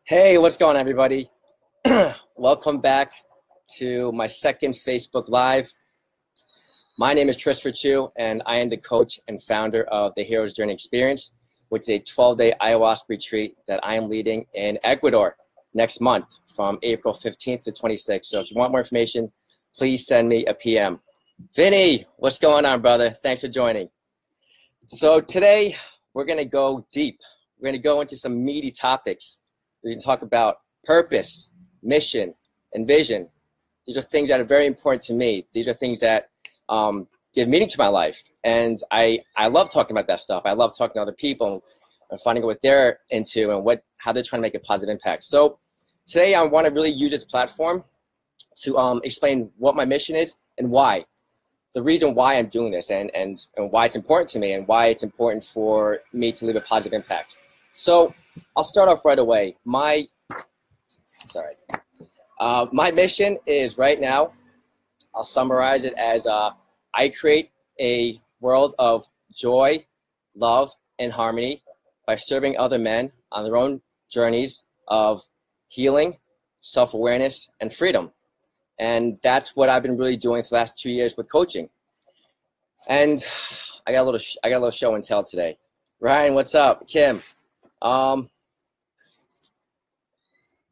Hey, what's going on, everybody? Welcome back to my second Facebook Live. My name is Christopher Chu, and I am the coach and founder of the Hero's Journey Experience, which is a 12-day ayahuasca retreat that I am leading in Ecuador next month from April 15th to 26th. So if you want more information, please send me a PM. Vinny, what's going on, brother? Thanks for joining. So today, we're going to go deep. We're going to go into some meaty topics. We can talk about purpose, mission, and vision. These are things that are very important to me. These are things that give meaning to my life. And I love talking about that stuff. I love talking to other people and finding out what they're into and how they're trying to make a positive impact. So today I want to really use this platform to explain what my mission is and why. The reason why I'm doing this and why it's important to me and why it's important for me to leave a positive impact. So I'll start off right away. My mission is right now, I'll summarize it as I create a world of joy, love, and harmony by serving other men on their own journeys of healing, self-awareness, and freedom. And that's what I've been really doing for the last 2 years with coaching. And I got a little show and tell today. Ryan, what's up? Kim.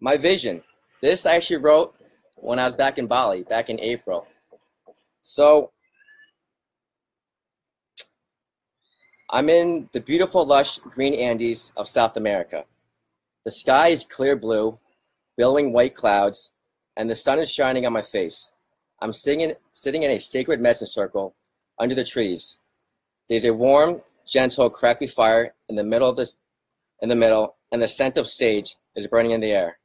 My vision. This I actually wrote when I was back in Bali, back in April. So I'm in the beautiful, lush green Andes of South America. The sky is clear blue, billowing white clouds, and the sun is shining on my face. I'm sitting in a sacred medicine circle under the trees. There's a warm, gentle, crackly fire in the middle, and the scent of sage is burning in the air.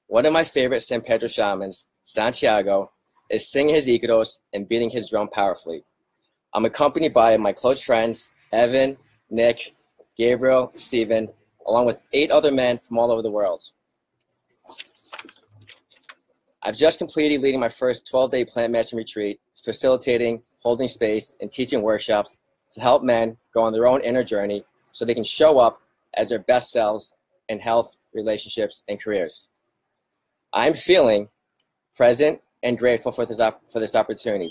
One of my favorite San Pedro shamans, Santiago, is singing his icaros and beating his drum powerfully. I'm accompanied by my close friends, Evan, Nick, Gabriel, Stephen, along with 8 other men from all over the world. I've just completed leading my first 12-day plant medicine retreat, facilitating, holding space, and teaching workshops to help men go on their own inner journey so they can show up as their best selves in health, relationships, and careers. I'm feeling present and grateful for this opportunity,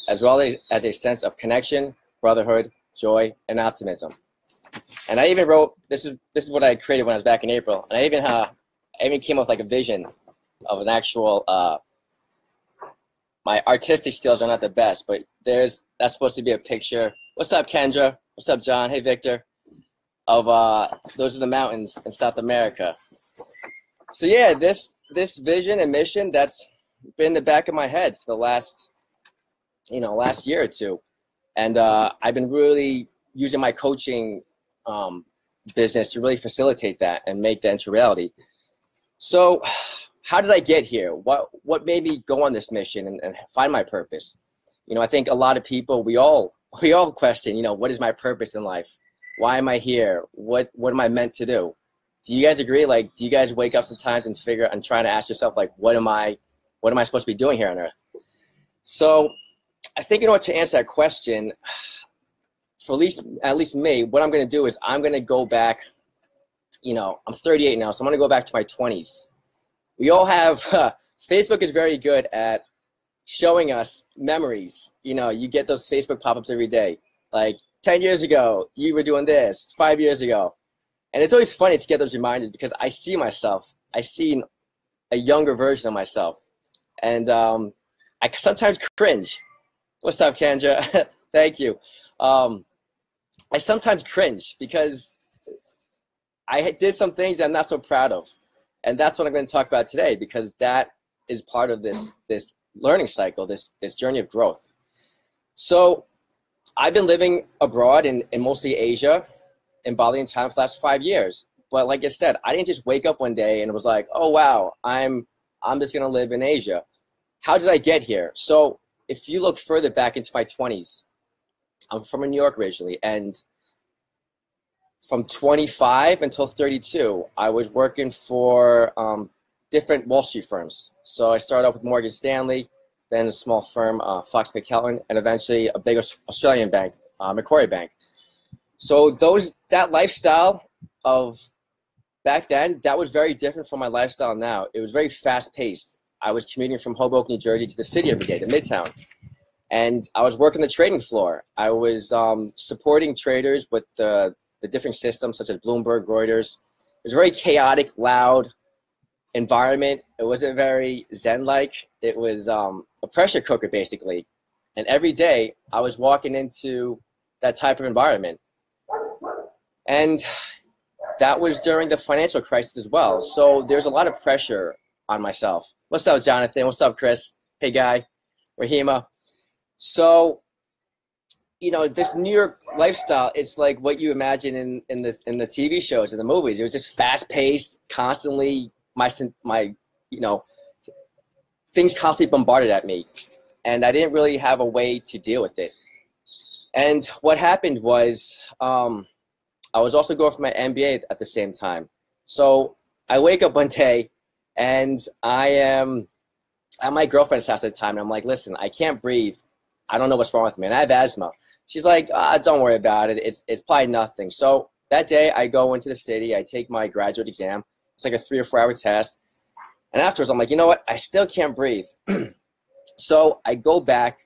as well as a sense of connection, brotherhood, joy, and optimism. And I even wrote, this is what I created when I was back in April, and I even came up with like a vision of an actual, my artistic skills are not the best, but that's supposed to be a picture. What's up, Kendra? What's up, John? Hey, Victor. Of those are the mountains in South America. So yeah, this vision and mission that's been in the back of my head for the last year or two, and I've been really using my coaching business to really facilitate that and make that into reality. So how did I get here? What made me go on this mission and find my purpose? I think a lot of people, we all question, what is my purpose in life? Why am I here? What am I meant to do? Do you guys agree? Like, do you guys wake up sometimes and trying to ask yourself, like, what am I supposed to be doing here on earth? So I think in order to answer that question, for at least me, what I'm going to do is I'm going to go back, I'm 38 now, so I'm going to go back to my 20s. We all have, Facebook is very good at showing us memories. You get those Facebook pop-ups every day. Like, 10 years ago, you were doing this, 5 years ago. And it's always funny to get those reminders because I see myself. I see a younger version of myself. And I sometimes cringe. What's up, Kendra? Thank you. I sometimes cringe because I did some things that I'm not so proud of. And that's what I'm going to talk about today because that is part of this learning cycle, this journey of growth. So I've been living abroad in mostly Asia, in Bali and Thailand for the last 5 years. But like I said, I didn't just wake up one day and was like, oh, wow, I'm just going to live in Asia. How did I get here? So if you look further back into my 20s, I'm from New York originally. And from 25 until 32, I was working for different Wall Street firms. So I started off with Morgan Stanley, then a small firm, Fox McKellen, and eventually a big Australian bank, Macquarie Bank. So that lifestyle of back then, that was very different from my lifestyle now. It was very fast-paced. I was commuting from Hoboken, New Jersey to the city every day, to Midtown. And I was working the trading floor. I was supporting traders with the different systems such as Bloomberg, Reuters. It was a very chaotic, loud environment. It wasn't very Zen-like. It was a pressure cooker, basically. And every day, I was walking into that type of environment. And that was during the financial crisis as well. So there's a lot of pressure on myself. What's up, Jonathan? What's up, Chris? Hey, Guy. Rahima. So, you know, this New York lifestyle, it's like what you imagine in the TV shows and the movies. It was just fast-paced, constantly, my you know, things constantly bombarded at me. And I didn't really have a way to deal with it. And what happened was I was also going for my MBA at the same time. So I wake up one day and I am at my girlfriend's house at the time. And I'm like, listen, I can't breathe. I don't know what's wrong with me. And I have asthma. She's like, don't worry about it. It's probably nothing. So that day I go into the city. I take my graduate exam. It's like a 3 or 4 hour test. And afterwards, I'm like, you know what? I still can't breathe. So I go back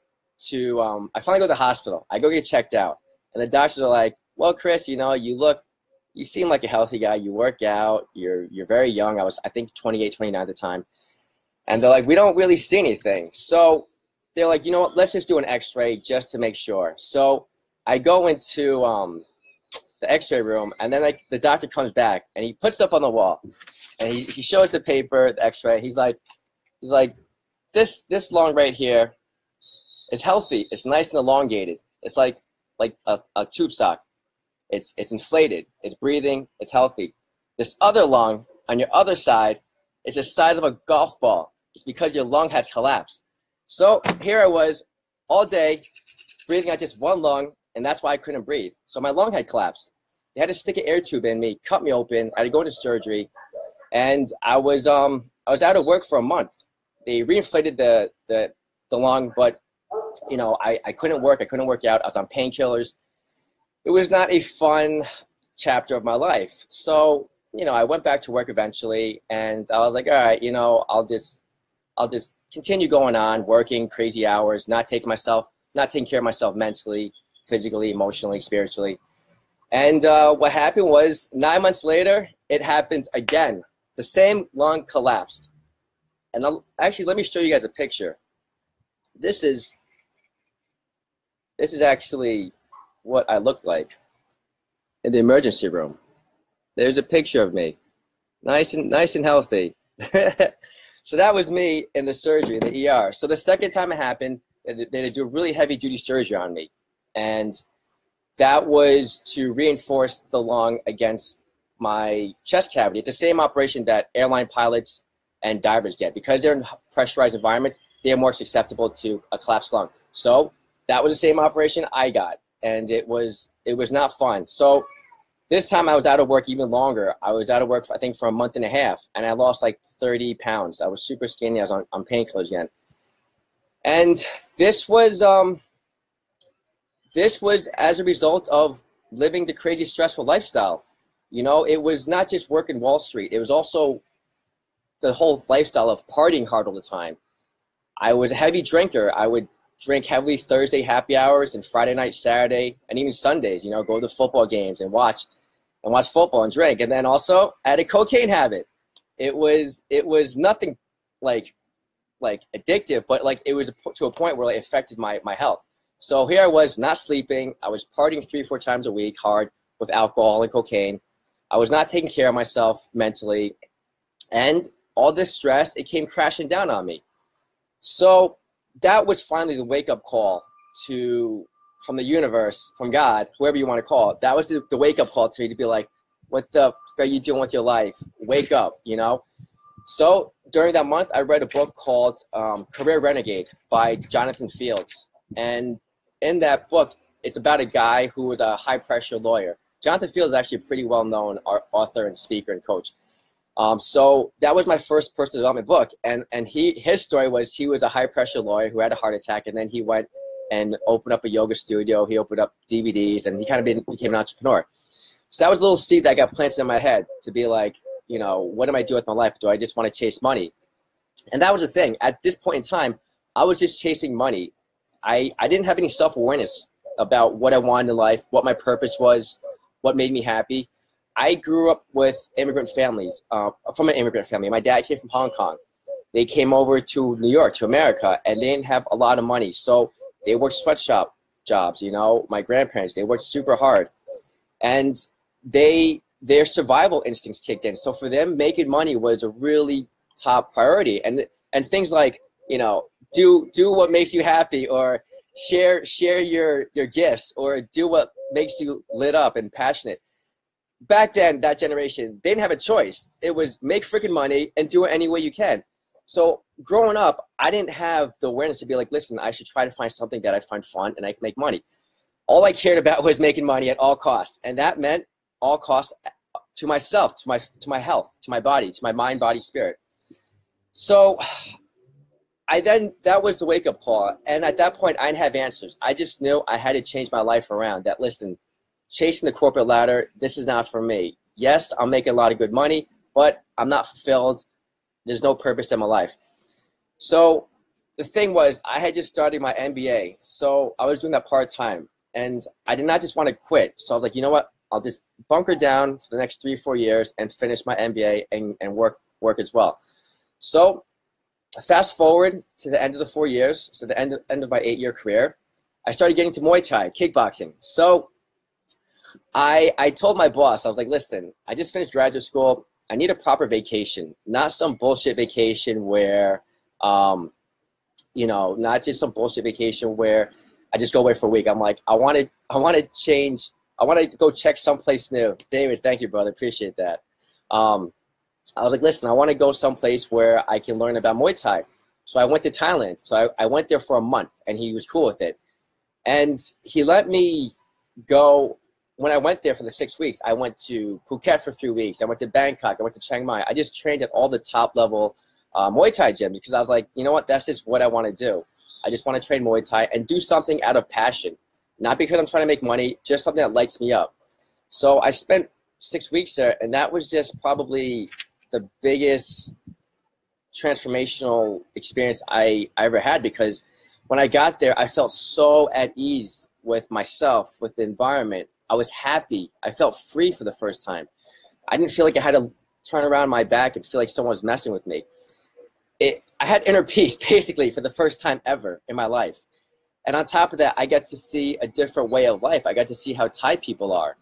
to, I finally go to the hospital. I go get checked out. And the doctors are like, well, Chris, you know, you seem like a healthy guy. You work out. You're very young. I was, I think, 28, 29 at the time. And they're like, we don't really see anything. So they're like, you know what, let's just do an x-ray just to make sure. So I go into the x-ray room, and then like the doctor comes back, and he puts it up on the wall. And he shows the paper, the x-ray. He's like, this lung right here is healthy. It's nice and elongated. It's like a tube sock. It's inflated. It's breathing. It's healthy. This other lung on your other side is the size of a golf ball. It's because your lung has collapsed. So here I was all day breathing out just one lung, and that's why I couldn't breathe. So my lung had collapsed. They had to stick an air tube in me, cut me open. I had to go into surgery, and I was out of work for a month. They reinflated the lung, but you know, I couldn't work. I couldn't work out. I was on painkillers. It was not a fun chapter of my life. So, you know, I went back to work eventually, and I was like, all right, you know, I'll just continue going on, working crazy hours, not taking care of myself mentally, physically, emotionally, spiritually. And what happened was 9 months later, it happened again. The same lung collapsed. And actually, let me show you guys a picture. This is actually what I looked like in the emergency room. There's a picture of me, nice and healthy. So that was me in the surgery, in the ER. So the second time it happened, they had to do really heavy-duty surgery on me. And that was to reinforce the lung against my chest cavity. It's the same operation that airline pilots and divers get. Because they're in pressurized environments, they are more susceptible to a collapsed lung. So that was the same operation I got. And it was not fun. So this time I was out of work even longer. I was out of work, I think, for a month and a half, and I lost like 30 pounds. I was super skinny. I was on painkillers again. And this was as a result of living the crazy, stressful lifestyle. You know, it was not just working Wall Street. It was also the whole lifestyle of partying hard all the time. I was a heavy drinker. I would drink heavily Thursday happy hours and Friday night, Saturday, and even Sundays, you know, go to football games and watch football and drink. And then also I had a cocaine habit. It was nothing like addictive, but like it was to a point where it affected my health. So here I was not sleeping. I was partying 3 or 4 times a week hard with alcohol and cocaine. I was not taking care of myself mentally. And all this stress, it came crashing down on me. So that was finally the wake-up call from the universe, from God, whoever you want to call it. That was the wake-up call to me to be like, what the are you doing with your life? Wake up, you know? So during that month, I read a book called Career Renegade by Jonathan Fields. And in that book, it's about a guy who was a high-pressure lawyer. Jonathan Fields is actually a pretty well-known author and speaker and coach. So that was my first personal development book. And his story was he was a high-pressure lawyer who had a heart attack, and then he went and opened up a yoga studio. He opened up DVDs, and he kind of became an entrepreneur. So that was a little seed that got planted in my head to be like, you know, what am I doing with my life? Do I just want to chase money? And that was the thing. At this point in time, I was just chasing money. I didn't have any self-awareness about what I wanted in life, what my purpose was, what made me happy. I grew up with immigrant families, from an immigrant family. My dad came from Hong Kong. They came over to New York, to America, and they didn't have a lot of money. So they worked sweatshop jobs, you know. My grandparents, they worked super hard. And their survival instincts kicked in. So for them, making money was a really top priority. And things like, you know, do what makes you happy, or share your gifts, or do what makes you lit up and passionate. Back then, that generation, they didn't have a choice. It was make freaking money and do it any way you can. So growing up, I didn't have the awareness to be like, listen, I should try to find something that I find fun and I can make money. All I cared about was making money at all costs. And that meant all costs to myself, to my health, to my body, to my mind, body, spirit. So that was the wake-up call. And at that point, I didn't have answers. I just knew I had to change my life around. That, listen, chasing the corporate ladder, this is not for me. Yes, I'm making a lot of good money, but I'm not fulfilled. There's no purpose in my life. So the thing was, I had just started my MBA. So I was doing that part-time. And I did not just want to quit. So I was like, you know what? I'll just bunker down for the next 3 or 4 years and finish my MBA and work as well. So fast forward to the end of the 4 years, so the end of my 8-year career, I started getting to Muay Thai, kickboxing. So I told my boss, I was like, listen, I just finished graduate school. I need a proper vacation, not some bullshit vacation where, you know, not just some bullshit vacation where I just go away for a week. I'm like, I want to change. I want to go check someplace new. David, thank you, brother. Appreciate that. I was like, listen, I want to go someplace where I can learn about Muay Thai. So I went to Thailand. So I went there for a month, and he was cool with it. And he let me go. When I went there for the 6 weeks, I went to Phuket for 3 weeks. I went to Bangkok. I went to Chiang Mai. I just trained at all the top level Muay Thai gyms because I was like, you know what? That's just what I want to do. I just want to train Muay Thai and do something out of passion. Not because I'm trying to make money, just something that lights me up. So I spent 6 weeks there, and that was just probably the biggest transformational experience I ever had, because when I got there, I felt so at ease with myself, with the environment. I was happy. I felt free for the first time. I didn't feel like I had to turn around my back and feel like someone was messing with me. I had inner peace, basically, for the first time ever in my life. And on top of that, I got to see a different way of life. I got to see how Thai people are.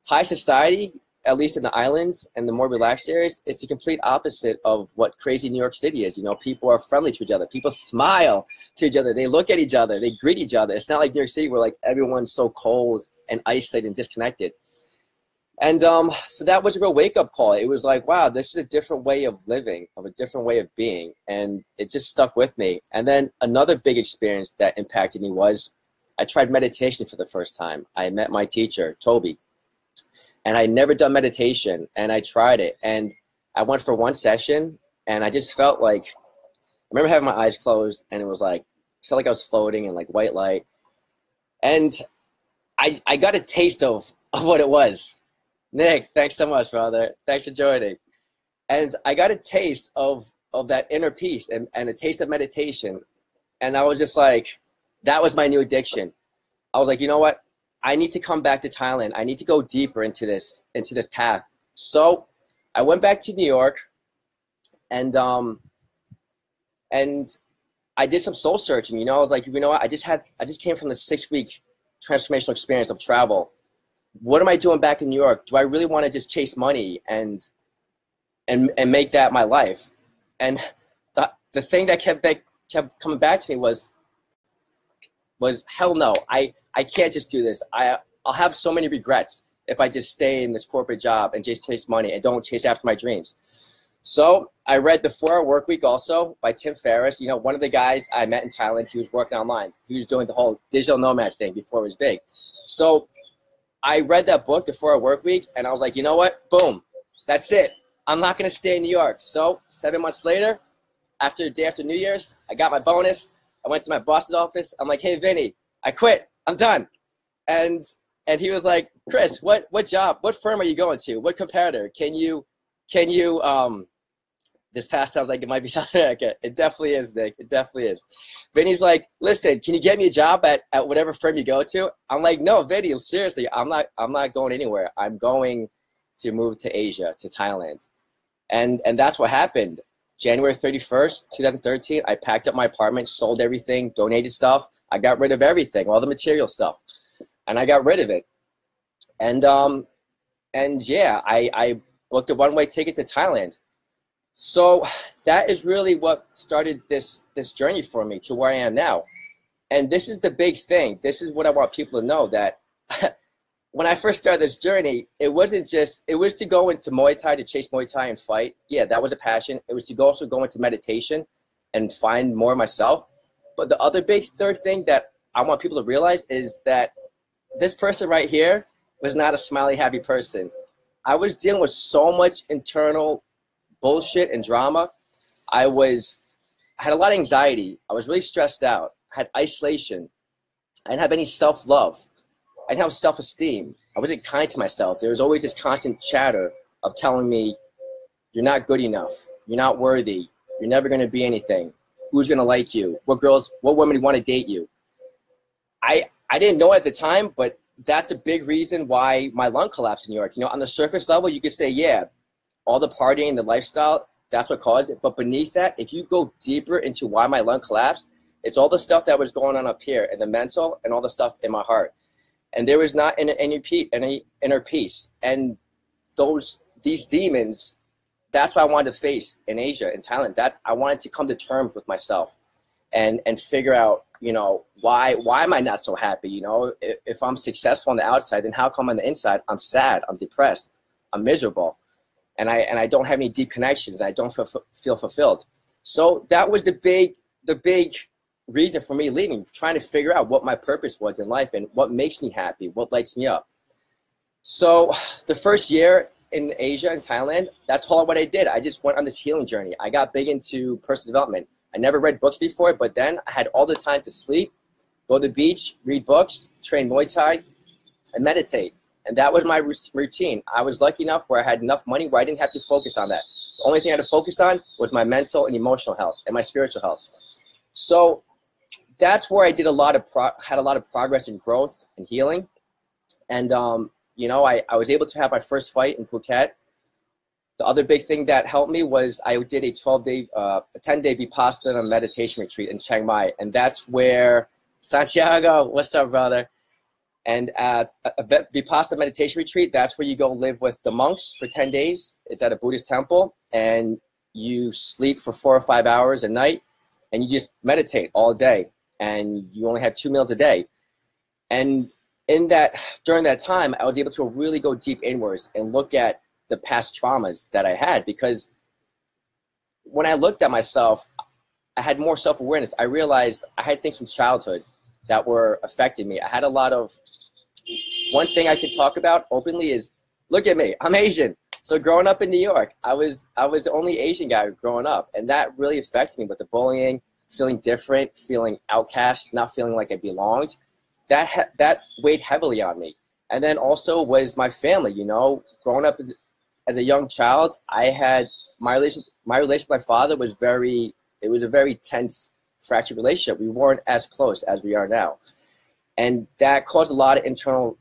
Thai society, at least in the islands and the more relaxed areas, it's the complete opposite of what crazy New York City is. You know, people are friendly to each other. People smile to each other. They look at each other. They greet each other. It's not like New York City where like everyone's so cold and isolated and disconnected. And so that was a real wake-up call. It was like, wow, this is a different way of living, of a different way of being. And it just stuck with me. And then another big experience that impacted me was I tried meditation for the first time. I met my teacher, Toby. And I'd never done meditation, and I tried it. And I went for one session, and I just felt like, I remember having my eyes closed, and it was like, I felt like I was floating in like white light. And I got a taste of what it was. Nick, thanks so much, brother. Thanks for joining. And I got a taste of that inner peace and a taste of meditation. And I was just like, that was my new addiction. I was like, you know what? I need to come back to Thailand. I need to go deeper into this path. So I went back to New York, and I did some soul searching. You know, I was like, you know what? I just came from the 6-week transformational experience of travel. What am I doing back in New York? Do I really want to just chase money and make that my life? And the thing that kept coming back to me was hell no. I can't just do this. I'll have so many regrets if I just stay in this corporate job and just chase money and don't chase after my dreams. So I read The 4-Hour Workweek also by Tim Ferriss. You know, one of the guys I met in Thailand, he was working online. He was doing the whole digital nomad thing before it was big. So I read that book, The 4-Hour Workweek, and I was like, you know what? Boom. That's it. I'm not going to stay in New York. So 7 months later, day after New Year's, I got my bonus. I went to my boss's office. I'm like, hey, Vinny, I quit. I'm done. And he was like, Chris, what job, what firm are you going to? What competitor? Can you can you, this past sounds like it might be South America. It definitely is, Nick. It definitely is. Vinny's like, listen, can you get me a job at whatever firm you go to? I'm like, no, Vinny, seriously, I'm not going anywhere. I'm going to move to Asia, to Thailand. And that's what happened. January 31st, 2013, I packed up my apartment, sold everything, donated stuff. I got rid of everything, all the material stuff. And I got rid of it. And yeah, I booked a one-way ticket to Thailand. So that is really what started this journey for me to where I am now. And this is the big thing. This is what I want people to know, that when I first started this journey, it was to go into Muay Thai, to chase Muay Thai and fight. Yeah, that was a passion. It was to also go into meditation and find more of myself. But the other big third thing that I want people to realize is that this person right here was not a smiley, happy person. I was dealing with so much internal bullshit and drama. I had a lot of anxiety. I was really stressed out. I had isolation. I didn't have any self-love. I didn't have self-esteem. I wasn't kind to myself. There was always this constant chatter of telling me, you're not good enough. You're not worthy. You're never going to be anything. Who's going to like you? What women want to date you? I didn't know at the time, but that's a big reason why my lung collapsed in New York. You know, on the surface level, you could say, yeah, all the partying, the lifestyle, that's what caused it. But beneath that, if you go deeper into why my lung collapsed, it's all the stuff that was going on up here, and the mental and all the stuff in my heart. And there was not any inner peace. And these demons, that's what I wanted to face in Asia, in Thailand. I wanted to come to terms with myself and figure out, you know, why am I not so happy? You know, if I'm successful on the outside, then how come on the inside I'm sad, I'm depressed, I'm miserable, and I don't have any deep connections, I don't feel fulfilled. So that was the big reason for me leaving, trying to figure out what my purpose was in life and what makes me happy, what lights me up. So the first year in Asia, in Thailand, that's all what I did. I just went on this healing journey. I got big into personal development. I never read books before, but then I had all the time to sleep, go to the beach, read books, train Muay Thai, and meditate. And that was my routine. I was lucky enough where I had enough money where I didn't have to focus on that. The only thing I had to focus on was my mental and emotional health and my spiritual health. So that's where I did had a lot of progress and growth and healing. And, you know, I was able to have my first fight in Phuket. The other big thing that helped me was I did a 10-day Vipassana meditation retreat in Chiang Mai. And that's where, Santiago, what's up, brother? And a Vipassana meditation retreat, that's where you go live with the monks for 10 days. It's at a Buddhist temple, and you sleep for 4 or 5 hours a night, and you just meditate all day, and you only have 2 meals a day. And during that time, I was able to really go deep inwards and look at the past traumas that I had, because when I looked at myself, I had more self-awareness. I realized I had things from childhood that were affecting me. I had a lot of, one thing I could talk about openly is, look at me, I'm Asian. So growing up in New York, I was the only Asian guy growing up, and that really affected me with the bullying, feeling different, feeling outcast, not feeling like I belonged. That weighed heavily on me. And then also was my family, you know, growing up as a young child, I had my relation with my father was it was a very tense, fractured relationship. We weren't as close as we are now. And that caused a lot of internal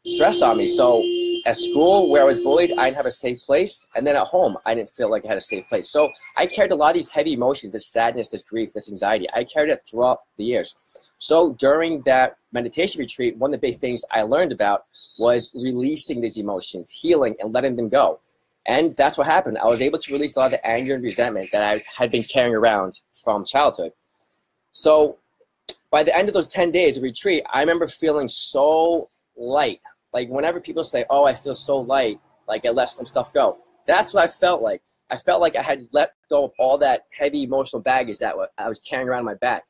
stress on me. So at school, where I was bullied, I didn't have a safe place. And then at home, I didn't feel like I had a safe place. So I carried a lot of these heavy emotions, this sadness, this grief, this anxiety. I carried it throughout the years. So during that meditation retreat, one of the big things I learned about was releasing these emotions, healing, and letting them go. And that's what happened. I was able to release a lot of the anger and resentment that I had been carrying around from childhood. So by the end of those 10 days of retreat, I remember feeling so light. Like whenever people say, oh, I feel so light, like I let some stuff go. That's what I felt like. I felt like I had let go of all that heavy emotional baggage that I was carrying around my back.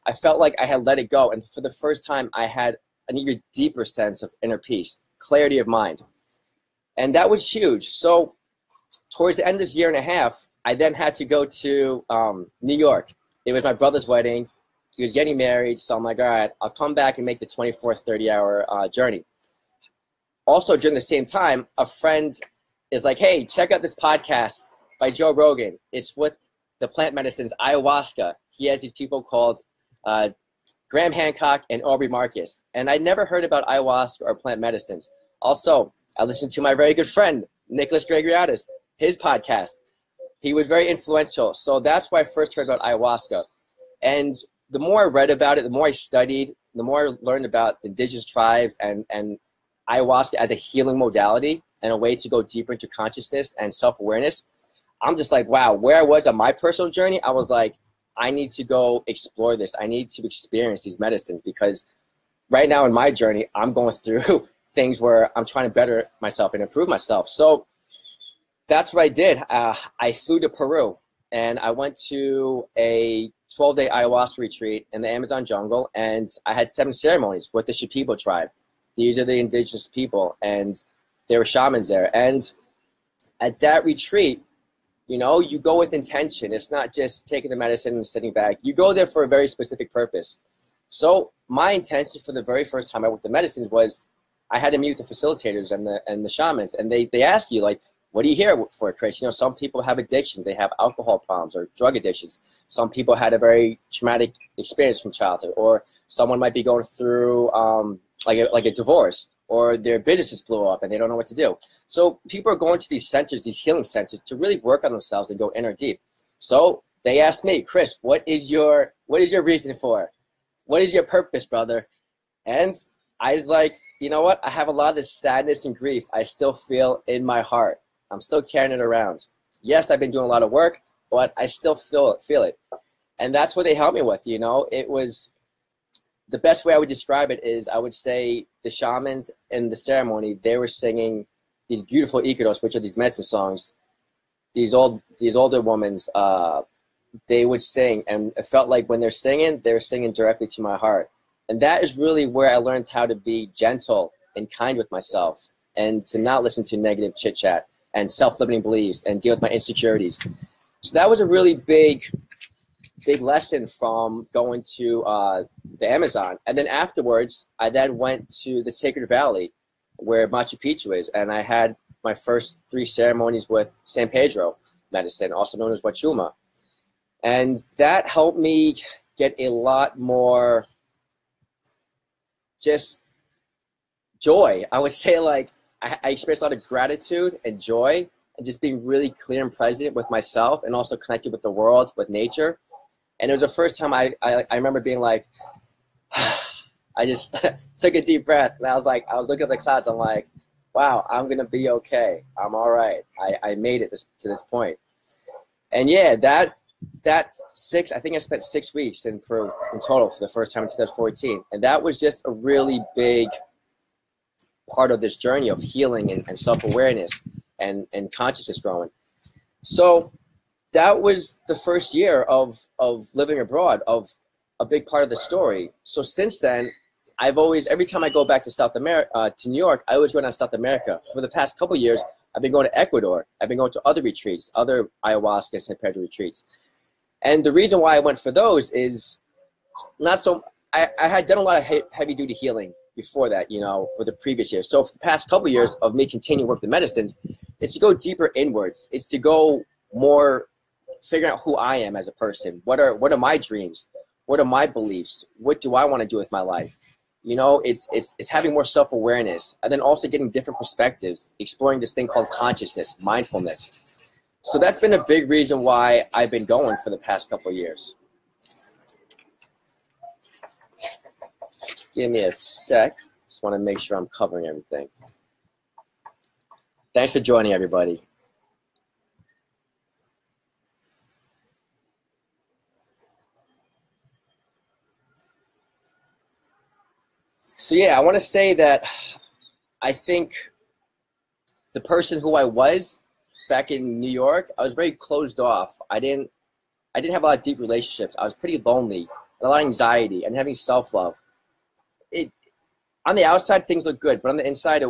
I felt like I had let it go. And for the first time, I had an even deeper sense of inner peace, clarity of mind. And that was huge. So towards the end of this year and a half, I then had to go to New York. It was my brother's wedding. He was getting married. So I'm like, all right, I'll come back and make the 24, 30-hour journey. Also, during the same time, a friend is like, hey, check out this podcast by Joe Rogan. It's with the plant medicines, ayahuasca. He has these people called Graham Hancock and Aubrey Marcus. And I never heard about ayahuasca or plant medicines. Also, I listened to my very good friend, Nicholas Gregoriadis, his podcast. He was very influential. So that's why I first heard about ayahuasca. And the more I read about it, the more I studied, the more I learned about indigenous tribes and ayahuasca as a healing modality and a way to go deeper into consciousness and self-awareness. I'm just like, wow, where I was on my personal journey, I was like, I need to go explore this. I need to experience these medicines, because right now in my journey, I'm going through things where I'm trying to better myself and improve myself. So that's what I did. I flew to Peru, and I went to a 12-day ayahuasca retreat in the Amazon jungle, and I had 7 ceremonies with the Shipibo tribe. These are the indigenous people, and there were shamans there. And at that retreat, you know, you go with intention. It's not just taking the medicine and sitting back. You go there for a very specific purpose. So my intention for the very first time I went with the medicines was I had to meet with the facilitators and the shamans. And they ask you, like, what are you here for, Chris? You know, some people have addictions. They have alcohol problems or drug addictions. Some people had a very traumatic experience from childhood, or someone might be going through like a divorce, or their businesses blew up and they don't know what to do. So people are going to these centers, these healing centers, to really work on themselves and go inner deep. So they asked me, Chris, what is your reason for? What is your purpose, brother? And I was like, you know what? I have a lot of this sadness and grief I still feel in my heart. I'm still carrying it around. Yes, I've been doing a lot of work, but I still feel it. And that's what they helped me with, you know. It was, the best way I would describe it is, I would say the shamans in the ceremony, they were singing these beautiful icaros, which are these medicine songs. These older women, they would sing, and it felt like when they're singing directly to my heart. And that is really where I learned how to be gentle and kind with myself, and to not listen to negative chit chat and self-limiting beliefs and deal with my insecurities. So that was a really big lesson from going to the Amazon. And then afterwards, I then went to the Sacred Valley where Machu Picchu is, and I had my first 3 ceremonies with San Pedro medicine, also known as Wachuma. And that helped me get a lot more just joy. I would say, like, I experienced a lot of gratitude and joy, and just being really clear and present with myself, and also connected with the world, with nature. And it was the first time I remember being like, I just took a deep breath, and I was looking at the clouds. I'm like, wow, I'm going to be okay. I'm all right. I made it to this point. And yeah, I think I spent 6 weeks in Peru in total for the first time in 2014. And that was just a really big part of this journey of healing and self-awareness and consciousness growing. So that was the first year of living abroad, of a big part of the story. So since then, I've always, every time I go back to South America, to New York, I always go down to South America. For the past couple of years, I've been going to Ecuador. I've been going to other retreats, other ayahuasca San Pedro retreats. And the reason why I went for those is not so, I had done a lot of heavy duty healing before that, you know, for the previous years. So for the past couple of years of me continuing work with medicines, it's to go deeper inwards. It's to go more, figuring out who I am as a person. What are my dreams? What are my beliefs? What do I want to do with my life? You know, it's having more self-awareness, and then also getting different perspectives, exploring this thing called consciousness, mindfulness. So that's been a big reason why I've been going for the past couple of years. Give me a sec. Just want to make sure I'm covering everything. Thanks for joining, everybody. So yeah, I want to say that I think the person who I was back in New York, I was very closed off. I didn't have a lot of deep relationships. I was pretty lonely, a lot of anxiety, and having self-love. On the outside, things look good, but on the inside,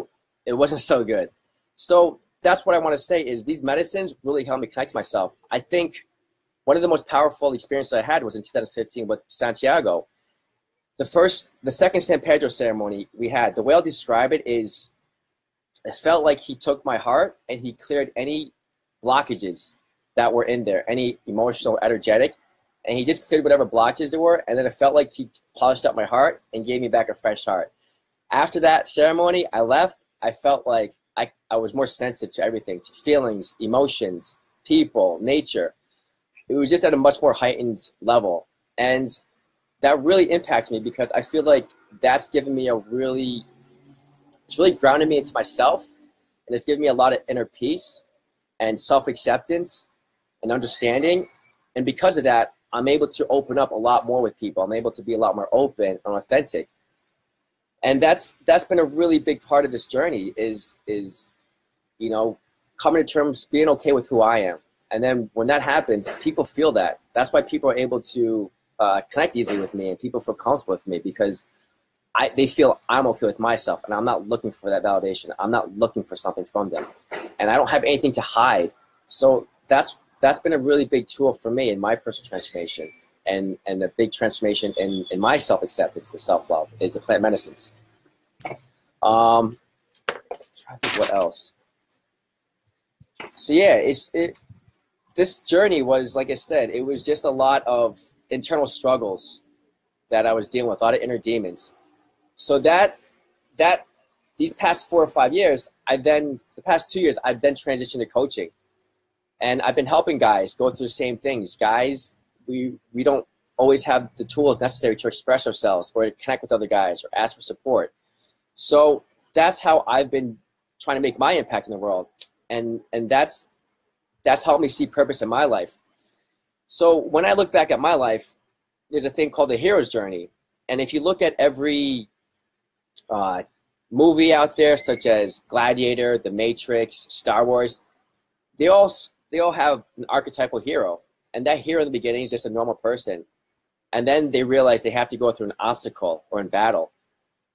it wasn't so good. So that's what I want to say is these medicines really helped me connect myself. I think one of the most powerful experiences I had was in 2015 with Santiago. The second San Pedro ceremony we had, the way I'll describe it is it felt like he took my heart and he cleared any blockages that were in there, any emotional, energetic, and he just cleared whatever blockages there were. And then it felt like he polished up my heart and gave me back a fresh heart. After that ceremony, I left. I felt like I was more sensitive to everything, to feelings, emotions, people, nature. It was just at a much more heightened level. And that really impacted me because I feel like that's given me it's really grounded me into myself, and it's given me a lot of inner peace and self-acceptance and understanding. And because of that, I'm able to open up a lot more with people. I'm able to be a lot more open and authentic. And that's been a really big part of this journey is you know, coming to terms, being okay with who I am. And then when that happens, people feel that. That's why people are able to connect easily with me, and people feel comfortable with me because they feel I'm okay with myself, and I'm not looking for that validation. I'm not looking for something from them, and I don't have anything to hide. So that's been a really big tool for me in my personal transformation, and a big transformation in my self-acceptance, the self-love, is the plant medicines. Trying to think what else. So yeah, this journey was, like I said, it was just a lot of internal struggles that I was dealing with, a lot of inner demons. So these past 4 or 5 years, the past 2 years, I've then transitioned to coaching. And I've been helping guys go through the same things. Guys, we don't always have the tools necessary to express ourselves or to connect with other guys or ask for support. So that's how I've been trying to make my impact in the world. And that's helped me see purpose in my life. So when I look back at my life, there's a thing called the hero's journey. And if you look at every movie out there, such as Gladiator, The Matrix, Star Wars, they all have an archetypal hero. And that hero in the beginning is just a normal person. And then they realize they have to go through an obstacle or in battle.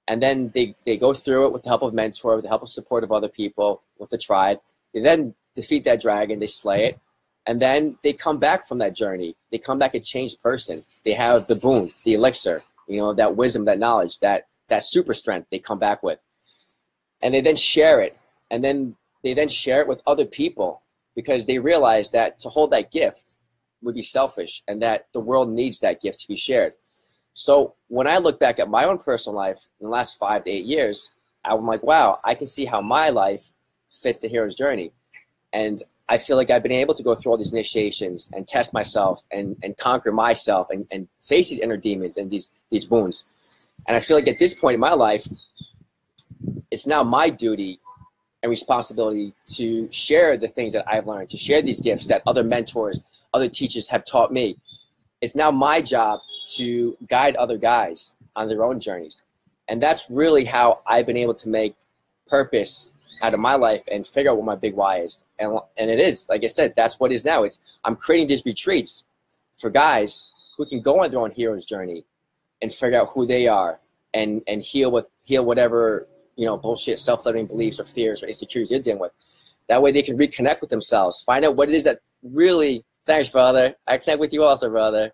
And then they go through it with the help of a mentor, with the help of support of other people, with the tribe. They then defeat that dragon, they slay it. And then they come back from that journey. They come back a changed person. They have the boon, the elixir, you know, that wisdom, that knowledge, that super strength they come back with. And they then share it. And then they then share it with other people because they realize that to hold that gift would be selfish and that the world needs that gift to be shared. So when I look back at my own personal life in the last 5 to 8 years, I'm like, wow, I can see how my life fits the hero's journey. And I feel like I've been able to go through all these initiations and test myself and conquer myself and face these inner demons and these wounds. And I feel like at this point in my life, it's now my duty and responsibility to share the things that I've learned, to share these gifts that other mentors, other teachers have taught me. It's now my job to guide other guys on their own journeys. And that's really how I've been able to make purpose out of my life and figure out what my big why is. And it is, like I said, that's what it is now. I'm creating these retreats for guys who can go on their own hero's journey and figure out who they are and heal whatever, you know, bullshit self-limiting beliefs or fears or insecurities they're dealing with. That way they can reconnect with themselves, find out what it is that really, thanks, brother. I connect with you also, brother.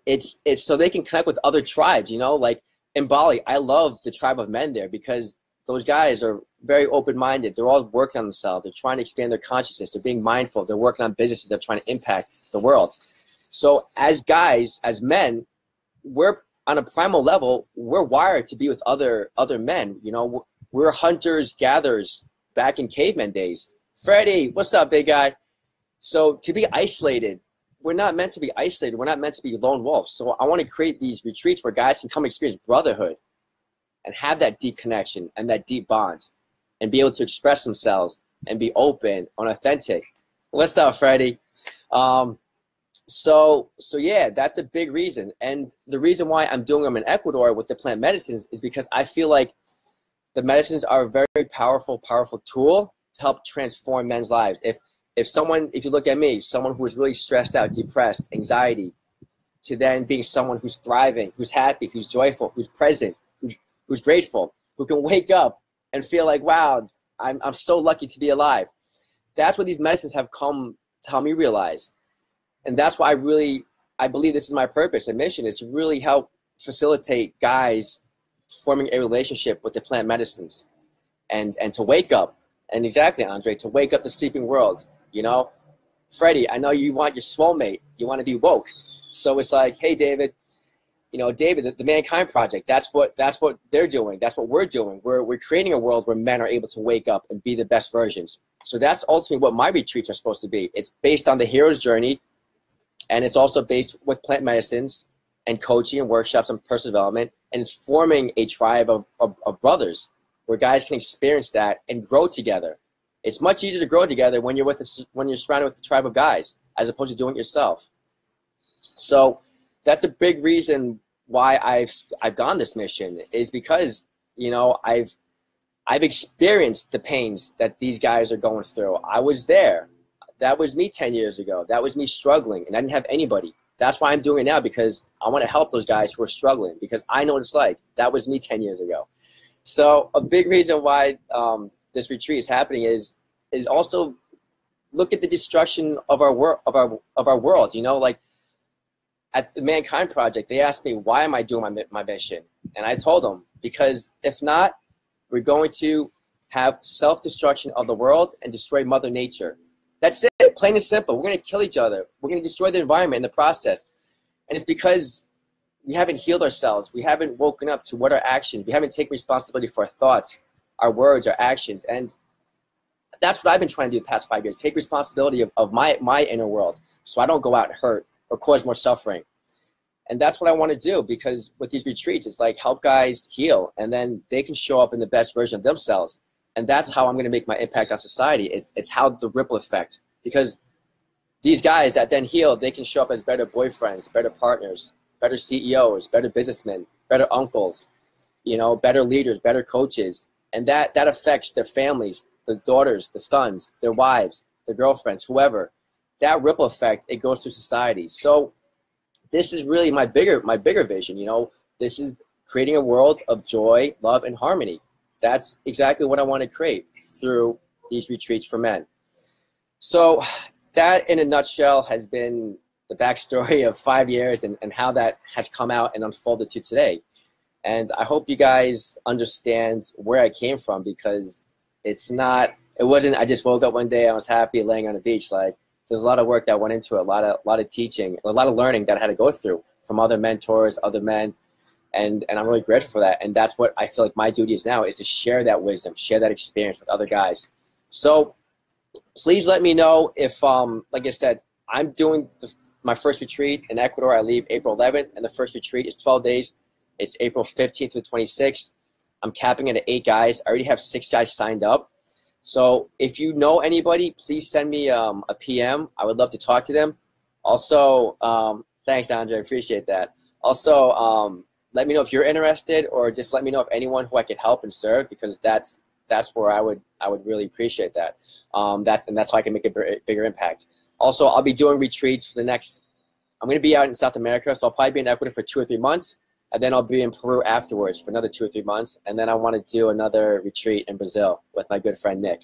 It's so they can connect with other tribes, you know, like in Bali, I love the tribe of men there because those guys are very open-minded. They're all working on themselves. They're trying to expand their consciousness. They're being mindful. They're working on businesses. They're trying to impact the world. So as guys, as men, we're on a primal level, we're wired to be with other men. You know, we're hunters, gatherers back in caveman days. Freddie, what's up, big guy? So to be isolated, we're not meant to be isolated. We're not meant to be lone wolves. So I want to create these retreats where guys can come experience brotherhood and have that deep connection and that deep bond and be able to express themselves and be open and authentic. What's up, Freddie? So yeah, that's a big reason. And the reason why I'm doing them in Ecuador with the plant medicines is because I feel like the medicines are a very powerful tool to help transform men's lives. If you look at me, someone who is really stressed out, depressed, anxiety, to then being someone who's thriving, who's happy, who's joyful, who's present, who's grateful, who can wake up and feel like, wow, I'm so lucky to be alive. That's what these medicines have come to help me realize. And that's why I believe this is my purpose and mission, is to really help facilitate guys forming a relationship with the plant medicines and to wake up. And exactly, Andre, to wake up the sleeping world, you know? Freddie, I know you want your soulmate. You want to be woke. So it's like, hey, David, you know, David, the Mankind Project, that's what they're doing. That's what we're doing. We're creating a world where men are able to wake up and be the best versions. So that's ultimately what my retreats are supposed to be. It's based on the hero's journey, and it's also based with plant medicines and coaching and workshops and personal development, and it's forming a tribe of brothers where guys can experience that and grow together. It's much easier to grow together when you're surrounded with a tribe of guys as opposed to doing it yourself. So that's a big reason why I've gone this mission, is because, you know, I've experienced the pains that these guys are going through. I was there. That was me 10 years ago. That was me struggling, and I didn't have anybody. That's why I'm doing it now, because I want to help those guys who are struggling, because I know what it's like. That was me 10 years ago. So a big reason why this retreat is happening is also look at the destruction of our world. You know, like at the Mankind Project, they asked me, why am I doing my mission? And I told them, because if not, we're going to have self-destruction of the world and destroy Mother Nature. That's it, plain and simple. We're going to kill each other. We're going to destroy the environment in the process. And it's because we haven't healed ourselves. We haven't woken up to what our actions. We haven't taken responsibility for our thoughts, our words, our actions. And that's what I've been trying to do the past 5 years, take responsibility of my inner world so I don't go out and hurt or cause more suffering. And that's what I want to do, because with these retreats, it's like help guys heal, and then they can show up in the best version of themselves. And that's how I'm going to make my impact on society. It's how the ripple effect, because these guys that then heal, they can show up as better boyfriends, better partners, better CEOs, better businessmen, better uncles, you know, better leaders, better coaches. And that affects their families, the daughters, the sons, their wives, their girlfriends, whoever. That ripple effect, it goes through society. So this is really my bigger vision. You know, this is creating a world of joy, love, and harmony. That's exactly what I want to create through these retreats for men. So that, in a nutshell, has been the backstory of 5 years and how that has come out and unfolded to today. And I hope you guys understand where I came from, because it wasn't, I just woke up one day, I was happy laying on the beach. Like, there's a lot of work that went into it, a lot of teaching, a lot of learning that I had to go through from other mentors, other men. And I'm really grateful for that. And that's what I feel like my duty is now, is to share that wisdom, share that experience with other guys. So please let me know if, like I said, I'm doing my first retreat in Ecuador. I leave April 11th, and the first retreat is 12 days. It's April 15th through 26th. I'm capping it at 8 guys. I already have 6 guys signed up. So if you know anybody, please send me a PM. I would love to talk to them. Also, thanks, Andre. I appreciate that. Also, let me know if you're interested, or just let me know if anyone who I could help and serve, because that's where I would really appreciate that. That's how I can make a bigger impact. Also, I'll be doing retreats for I'm going to be out in South America, so I'll probably be in Ecuador for 2 or 3 months, and then I'll be in Peru afterwards for another 2 or 3 months, and then I want to do another retreat in Brazil with my good friend Nick.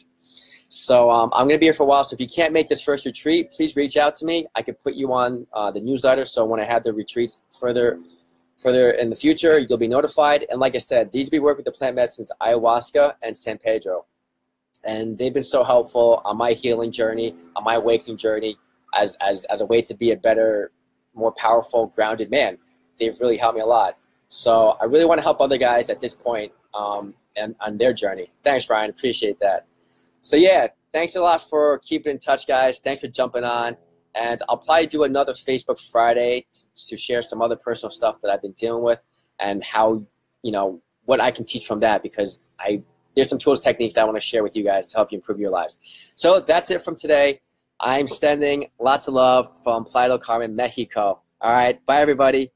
So I'm going to be here for a while, so if you can't make this first retreat, please reach out to me. I can put you on the newsletter, so when I have the retreats further in the future, you'll be notified. And like I said, these be working with the plant medicines Ayahuasca and San Pedro. And they've been so helpful on my healing journey, on my awakening journey, as a way to be a better, more powerful, grounded man. They've really helped me a lot. So I really want to help other guys at this point and on their journey. Thanks, Ryan. Appreciate that. So yeah, thanks a lot for keeping in touch, guys. Thanks for jumping on. And I'll probably do another Facebook Friday to share some other personal stuff that I've been dealing with, and how, you know, what I can teach from that, because there's some tools, techniques that I want to share with you guys to help you improve your lives. So that's it from today. I'm sending lots of love from Playa del Carmen, Mexico. All right. Bye, everybody.